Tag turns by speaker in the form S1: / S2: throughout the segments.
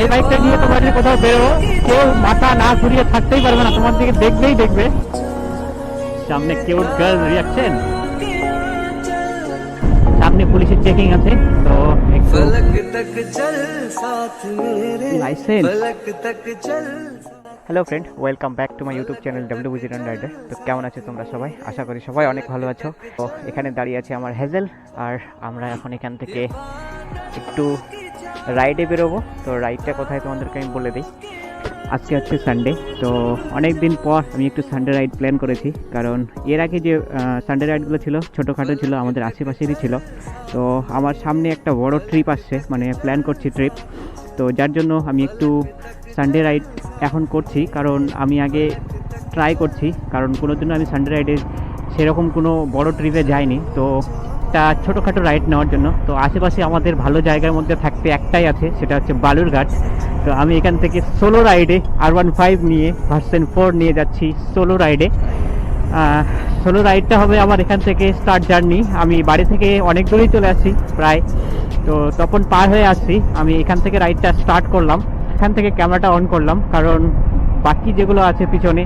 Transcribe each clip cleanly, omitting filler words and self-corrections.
S1: এই বাইকটা নিয়ে তোমার যদি কোথাও বেরো, কেউ মাথা না ঘুরিয়ে থাকতেই পারবে না, তোমার দিকে দেখবেই দেখবে। সামনে কিউট গার্ল রিয়াকশন, সামনে পুলিশের চেকিং আছে, তো একটু licence. Hello friend, welcome back to my YouTube channel WBG rider. তো কেমন আছো তোমরা সবাই? আশা করি সবাই অনেক ভালো আছো। তো এখানে দাঁড়িয়ে আছে আমার হেজেল, আর আমরা এখন এখান থেকে একটু রাইডে বেরোবো। তো রাইডটা কোথায় তোমাদেরকে আমি বলে দিই। আজকে হচ্ছে সানডে, তো অনেক দিন পর আমি একটু সানডে রাইড প্ল্যান করেছি, কারণ এর আগে যে সানডে রাইডগুলো ছিল ছোটোখাটো ছিল, আমাদের আশেপাশেরই ছিল। তো আমার সামনে একটা বড় ট্রিপ আসছে, মানে প্ল্যান করছি ট্রিপ। তো যার জন্য আমি একটু সানডে রাইড এখন করছি, কারণ আমি আগে ট্রাই করছি, কারণ কোনো দিনও আমি সানডে রাইডে সেরকম কোনো বড় ট্রিপে যাইনি। তো একটা ছোটোখাটো রাইড নেওয়ার জন্য, তো আশেপাশে আমাদের ভালো জায়গার মধ্যে থাকতে একটাই আছে, সেটা হচ্ছে বালুরঘাট। তো আমি এখান থেকে সোলো রাইডে R15 নিয়ে ভার্সন 4 নিয়ে যাচ্ছি সোলো রাইডে। সোলো রাইডটা হবে আমার এখান থেকে স্টার্ট জার্নি। আমি বাড়ি থেকে অনেক দূরেই চলে আসছি প্রায়, তো তখন পার হয়ে আসছি। আমি এখান থেকে রাইডটা স্টার্ট করলাম, এখান থেকে ক্যামেরাটা অন করলাম, কারণ বাকি যেগুলো আছে পিছনে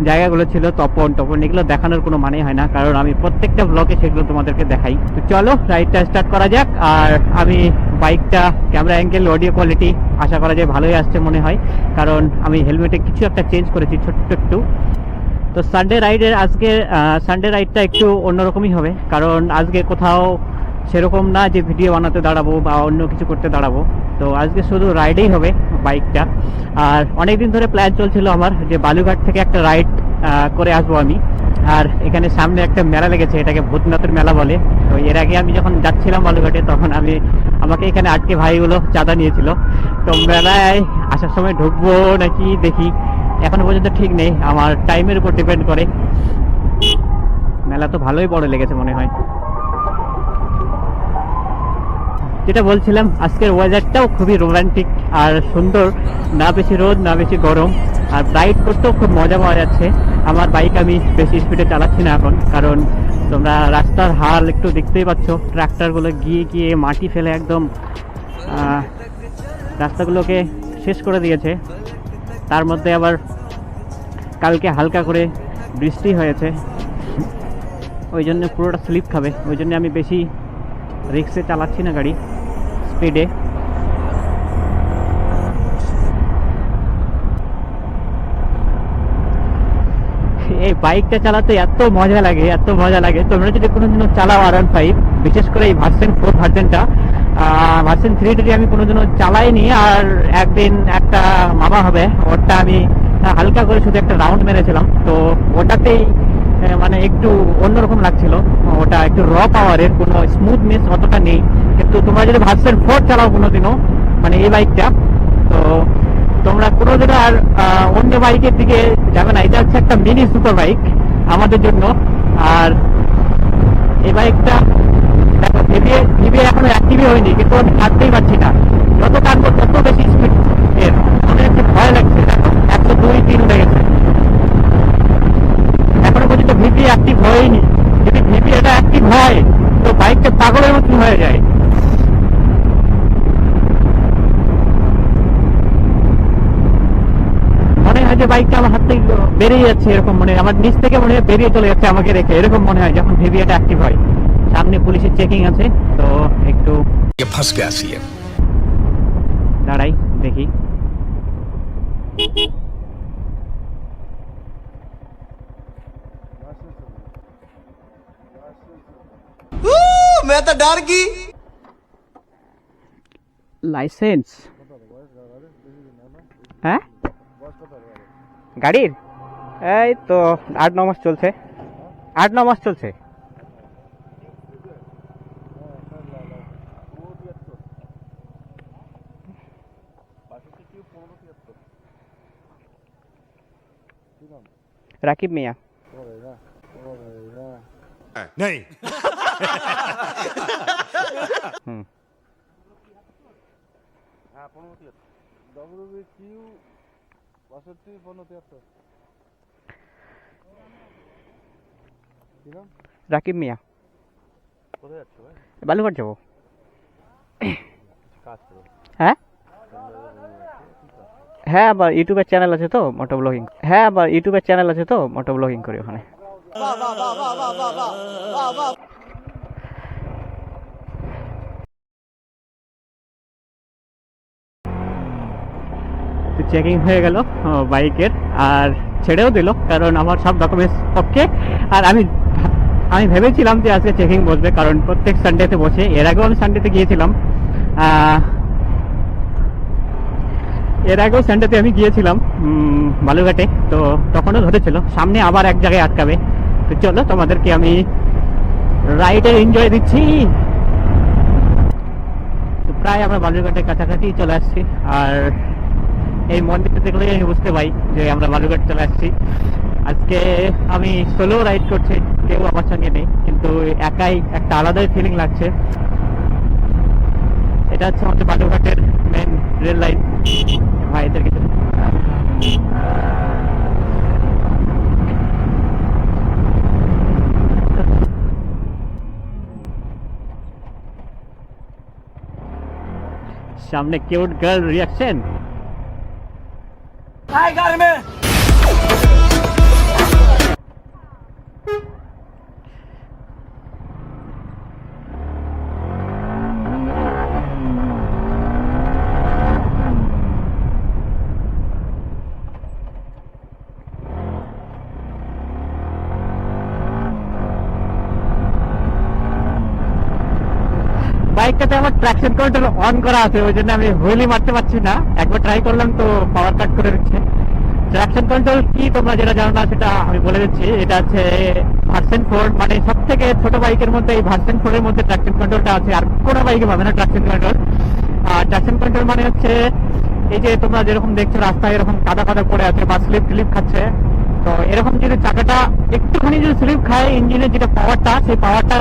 S1: জায়গাগুলো ছিল তপন এগুলো দেখানোর কোনো মানে হয় না, কারণ আমি প্রত্যেকটা ব্লগে সেগুলো তোমাদেরকে দেখাই। তো চলো রাইডটা স্টার্ট করা যাক। আর আমি বাইকটা ক্যামেরা অ্যাঙ্গেল অডিও কোয়ালিটি আশা করা যায় ভালোই আসছে মনে হয়, কারণ আমি হেলমেটে কিছু একটা চেঞ্জ করেছি ছোট্ট একটু। তো সানডে রাইডের আজকে সানডে রাইডটা একটু অন্যরকমই হবে, কারণ আজকে কোথাও সেরকম না যে ভিডিও বানাতে দাঁড়াবো বা অন্য কিছু করতে দাঁড়াবো। তো আজকে শুধু রাইডেই হবে বাইকটা। আর অনেকদিন ধরে প্ল্যান চলছিল আমার যে বালুঘাট থেকে একটা রাইড করে আসবো আমি। আর এখানে সামনে একটা মেলা লেগেছে, এটাকে ভূতনাথের মেলা বলে। তো এর আগে আমি যখন যাচ্ছিলাম বালুঘাটে, তখন আমাকে এখানে আটকে ভাইগুলো চাঁদা নিয়েছিল। তো মেলায় আসার সময় ঢুকবো নাকি দেখি, এখনো পর্যন্ত ঠিক নেই, আমার টাইমের উপর ডিপেন্ড করে। মেলা তো ভালোই বড় লেগেছে মনে হয়। যেটা বলছিলাম, আজকের ওয়েদারটাও খুবই রোমান্টিক আর সুন্দর, না বেশি রোদ না বেশি গরম, আর রাইড করতেও খুব মজা পাওয়া যাচ্ছে। আমার বাইক আমি বেশি স্পিডে চালাচ্ছি না এখন, কারণ তোমরা রাস্তার হাল একটু দেখতেই পাচ্ছ, ট্রাক্টরগুলো গিয়ে গিয়ে মাটি ফেলে একদম রাস্তাগুলোকে শেষ করে দিয়েছে। তার মধ্যে আবার কালকে হালকা করে বৃষ্টি হয়েছে, ওই জন্য পুরোটা স্লিপ খাবে, ওই জন্য আমি বেশি রিক্সে চালাচ্ছি না গাড়ি স্পিডে। এই বাইকটা চালাতে এত মজা লাগে, এত মজা লাগে। তোমরা যদি কোনোদিনও চালাও R15, বিশেষ করে এই ভার্সন 4 ভার্সনটা, ভার্সন 3 যদি আমি কোনোদিনও চালাইনি। আর একদিন একটা মামা হবে, ওটা আমি হালকা করে শুধু একটা রাউন্ড মেরেছিলাম, তো ওটাতেই মানে একটু অন্যরকম লাগছিল। ওটা একটু র পাওয়ারের, কোনো স্মুথনেস অতটা নেই। কিন্তু তোমরা যদি ভার্সন 4 চালাও কোনোদিনও, মানে এই বাইকটা, তো তোমরা কোনোদিনও আর অন্য বাইকের দিকে যাবে না। এটা হচ্ছে একটা মিনি সুপার বাইক আমাদের জন্য। আর এই বাইকটা দেখো, ভিভিএ এখনো অ্যাক্টিভই হয়নি, কিন্তু আমি হাঁটতেই পারছি না। যত টানবো তত বেশি স্পিড এর, আমাদের একটু ভয় লাগছে। দেখো 102-3 উঠে গেছে, এখনো পর্যন্ত ভিভিএ অ্যাক্টিভ হয়নি। যদি ভিভিএটা অ্যাক্টিভ হয়, তো বাইকটা পাগলের মতন হয়ে যায়। মনে হয় যে বাইকটা আমার হাত থেকে বেরিয়ে যাচ্ছে, এরকম মনে হয়, আমার নিচ থেকে মনে হয় বেরিয়ে চলে যাচ্ছে আমাকে রেখে, এরকম মনে হয় যখন ভিভিএটা অ্যাক্টিভ হয়। সামনে পুলিশের চেকিং আছে, তো একটু দাঁড়াই দেখি।
S2: मैं तो डर गई।
S1: লাইসেন্স? হ্যাঁ, গাড়ির এই তো 8-9 মাস চলছে, 8-9 মাস চলছে। রাকিব মিয়া।
S3: नहीं।
S1: হুম, রাকিব মিয়া। বালুঘাট যাবো। হ্যাঁ, হ্যাঁ, আবার ইউটিউবের চ্যানেল আছে তো মোটো ব্লগিং। হ্যাঁ, আবার ইউটিউবের চ্যানেল আছে তো মোটো ব্লগিং করি ওখানে। চেকিং হয়ে গেল বাইকের, আর ছেড়েও দিল কারণ আমার সব ডকুমেন্টস ওকে। আর আমি আমি ভেবেছিলাম যে আজকে চেকিং বসবে, কারণ প্রত্যেক সানডেতে বসে। এর আগেও আমি সানডেতে গিয়েছিলাম, এর আগেও সানডেতে আমি গিয়েছিলাম বালুঘাটে, তো তখনও ধরেছিল সামনে আবার এক জায়গায় আটকাবে। তো চলো তোমাদেরকে আমি রাইডে এনজয় দিচ্ছি। তো প্রায় আমরা বালুঘাটের কাছাকাছি চলে আসছি, আর এই মন্দিরটা দেখলে আমি বুঝতে পারি যে আমরা বালুঘাট চলে আসছি। আজকে আমি সোলো রাইড করছি, কেউ আমার সঙ্গে নেই, কিন্তু একাই একটা আলাদাই ফিলিং লাগছে। এটা হচ্ছে আমাদের বালুঘাটের মেন রেল লাইন। ভাইদের কিছু সামনে কিউট গার্ল রিয়াকশন। বাইকটাতে আমার ট্রাকশন কন্ট্রোল অন করা আছে, ওই জন্য আমি হুইলি মারতে পারছি না। একবার ট্রাই করলাম তো পাওয়ার কাট করে দিচ্ছে। ট্রাকশন কন্ট্রোল কি তোমরা যেটা জানো না সেটা আমি বলে দিচ্ছি। এটা হচ্ছে ভার্সন 4, মানে সব থেকে ছোট বাইকের মধ্যে এই ভার্সন 4 এর মধ্যে ট্রাকশন কন্ট্রোলটা আছে। আর কোনো বাইকে পাবে না ট্রাকশন কন্ট্রোল। আর ট্রাকশন কন্ট্রোল মানে হচ্ছে এই যে তোমরা যেরকম দেখছো রাস্তায় এরকম কাদা কাদা পড়ে আছে বা স্লিপ ক্লিপ খাচ্ছে, তো এরকম যদি চাকাটা একটুখানি যদি স্লিপ খায়, ইঞ্জিনের যেটা পাওয়ারটা, সেই পাওয়ারটা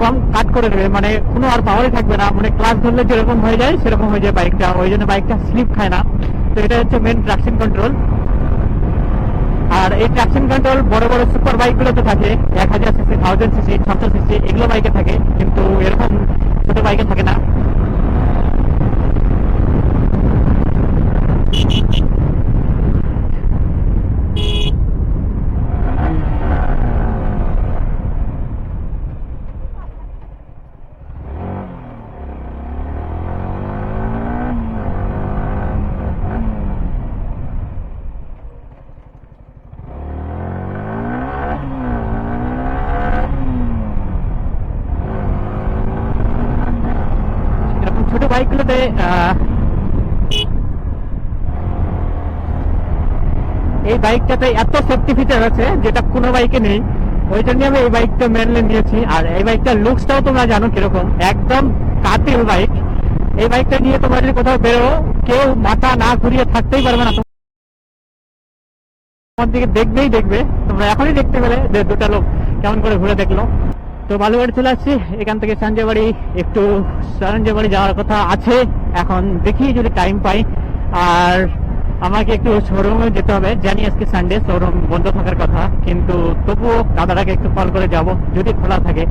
S1: কম কাট করে দেবে, মানে কোনো আর পাওয়ারই থাকবে না। মানে ক্লাস ধরলে যেরকম হয়ে যায় সেরকম হয়ে যায় বাইকটা, ওই জন্য বাইকটা স্লিপ খায় না। তো এটা হচ্ছে মেন ট্রাকশন কন্ট্রোল। আর এই ট্রাকশন কন্ট্রোল বড় বড় সুপার বাইক গুলোতে থাকে, 1000 সিসি, 1000 সিসি, 600 সিসি এগুলো বাইকে থাকে, কিন্তু এরকম ছোট বাইকে থাকে না। এরকম ছোট বাইকগুলোতে এই বাইকটাতে এত সেফটি ফিচার আছে যেটা কোনো বাইকে নেই, ওই জন্য আমি এই বাইকটা মেনলি নিয়েছি। আর এই বাইকটার লুকসটাও তোমরা জানো কিরকম, একদম কাতিল বাইক। এই বাইকটা নিয়ে তোমরা যদি কোথাও বেরো, কেউ মাথা না ঘুরিয়ে থাকতেই পারবে না, তোমার দিকে দেখবেই দেখবে। তোমরা এখনই দেখতে পেলে যে দুটা লোক কেমন করে ঘুরে দেখলো। তো বালুবাড়ি চলে আসছি, এখান থেকে সঞ্জয়বাড়ি, একটু সঞ্জয়বাড়ি যাওয়ার কথা আছে এখন, দেখি যদি টাইম পাই। আর আমাকে একটু শোরুমে যেতে হবে, জানি আজকে সানডে শোরুম বন্ধ থাকার কথা, কিন্তু তবুও দাদাটাকে একটু কল করে যাব যদি খোলা থাকে।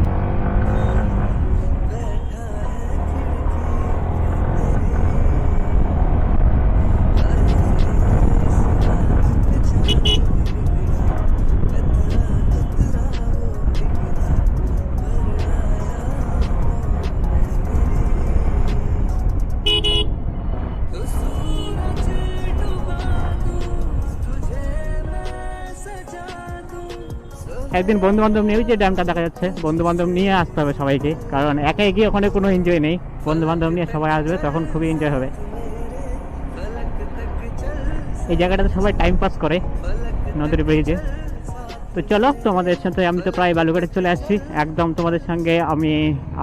S1: একদিন বন্ধু বান্ধব নিয়ে, যে ড্যামটা দেখা যাচ্ছে, বন্ধু বান্ধব নিয়ে আসতে হবে সবাইকে, কারণ একাই গিয়ে ওখানে কোনো এনজয় নেই। বন্ধু বান্ধব নিয়ে সবাই আসবে, তখন খুবই এনজয় হবে। এই জায়গাটাতে সবাই টাইম পাস করে নদীর ব্রিজে। তো চলো তোমাদের সাথে, আমি তো প্রায় বালুঘাটে চলে আসছি একদম। তোমাদের সঙ্গে আমি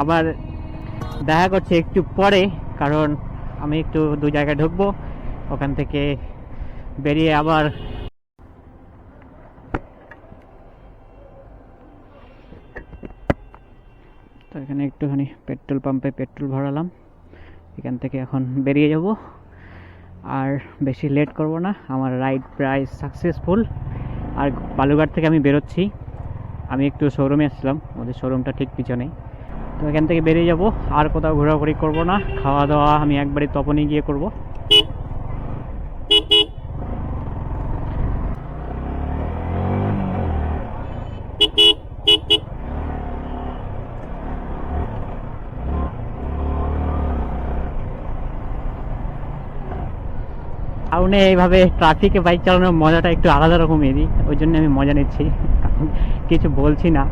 S1: আবার দেখা করছি একটু পরে, কারণ আমি একটু দু জায়গায় ঢুকবো, ওখান থেকে বেরিয়ে আবার তো এখানে একটুখানি পেট্রোল পাম্পে পেট্রোল ভরালাম, এখান থেকে এখন বেরিয়ে যাব। আর বেশি লেট করব না, আমার রাইড প্রায় সাকসেসফুল। আর বালুঘাট থেকে আমি বেরোচ্ছি, আমি একটু শোরুমে আসছিলাম, ওদের শোরুমটা ঠিক পিছনেই। তো এখান থেকে বেরিয়ে যাব, আর কোথাও ঘোরাঘুরি করব না, খাওয়া দাওয়া আমি একবারই তপনে গিয়ে করব। টাউনে এইভাবে ট্রাফিকে বাইক চালানোর মজাটা একটু আলাদা রকমেরই, ওই জন্য আমি মজা নিচ্ছি, কিছু বলছি না।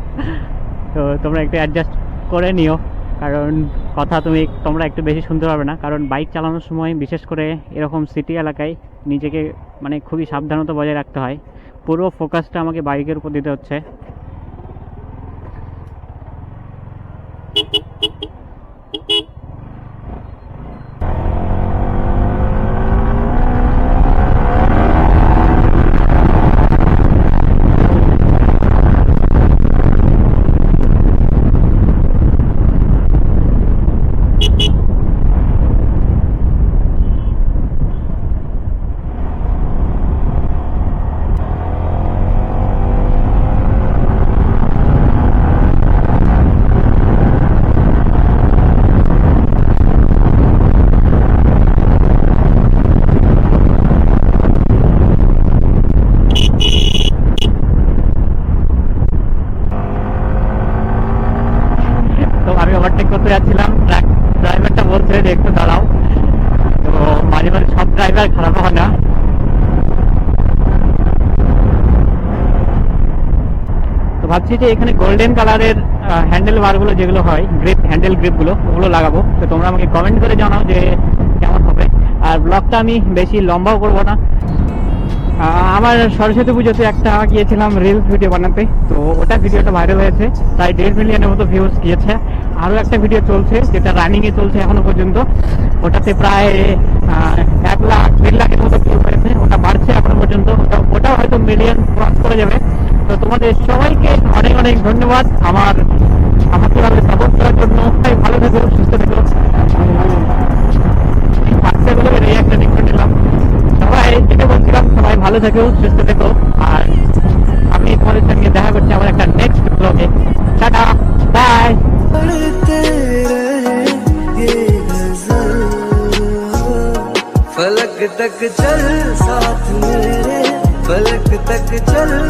S1: তো তোমরা একটু অ্যাডজাস্ট করে নিও, কারণ কথা তোমরা একটু বেশি শুনতে পারবে না, কারণ বাইক চালানোর সময় বিশেষ করে এরকম সিটি এলাকায় নিজেকে মানে খুবই সাবধানতা বজায় রাখতে হয়। পুরো ফোকাসটা আমাকে বাইকের উপর দিতে হচ্ছে। তো আমি ওভারটেক করতে যাচ্ছিলাম, ট্রাক ড্রাইভারটা বলছে যে একটু দাঁড়াও। তো মাঝে মাঝে সব ড্রাইভার খারাপ হয় না। তো ভাবছি যে এখানে গোল্ডেন কালারের হ্যান্ডেল বারগুলো যেগুলো হয়, হ্যান্ডেল গ্রিপগুলো, ওগুলো লাগাবো। তো তোমরা আমাকে কমেন্ট করে জানাও যে কেমন হবে। আর ব্লগটা আমি বেশি লম্বাও করবো না। আমার সরস্বতী পুজোতে একটা গিয়েছিলাম রিলস ভিডিও বানাতে, তো ওটা ভিডিওটা ভাইরাল হয়েছে, তাই 1.5 মিলিয়নের মতো ভিউজ গিয়েছে। আরও একটা ভিডিও চলছে যেটা রানিংয়ে চলছে এখনো পর্যন্ত, ওটাতে প্রায় 1 লাখ 1.5 লাখের মতো ভিউ হয়েছে, ওটা বাড়ছে এখনো পর্যন্ত, ওটাও হয়তো মিলিয়ন ক্রস করে যাবে। তো তোমাদের সবাইকে অনেক অনেক ধন্যবাদ আমাকে সাপোর্ট করার জন্য। ভালো থেকো, সুস্থ থেকো। বাচ্চাগুলোকে এই একটা রিকোয়েস্ট নিলাম, সবাই যেটা বলছিলাম, সবাই ভালো থেকো, সুস্থ থেকো। আর আমি তোমাদের সঙ্গে দেখা করছি আমার একটা নেক্সট ব্লগে। Tata, bye.
S2: फलक तक चल साथ मेरे, फलक तक चल।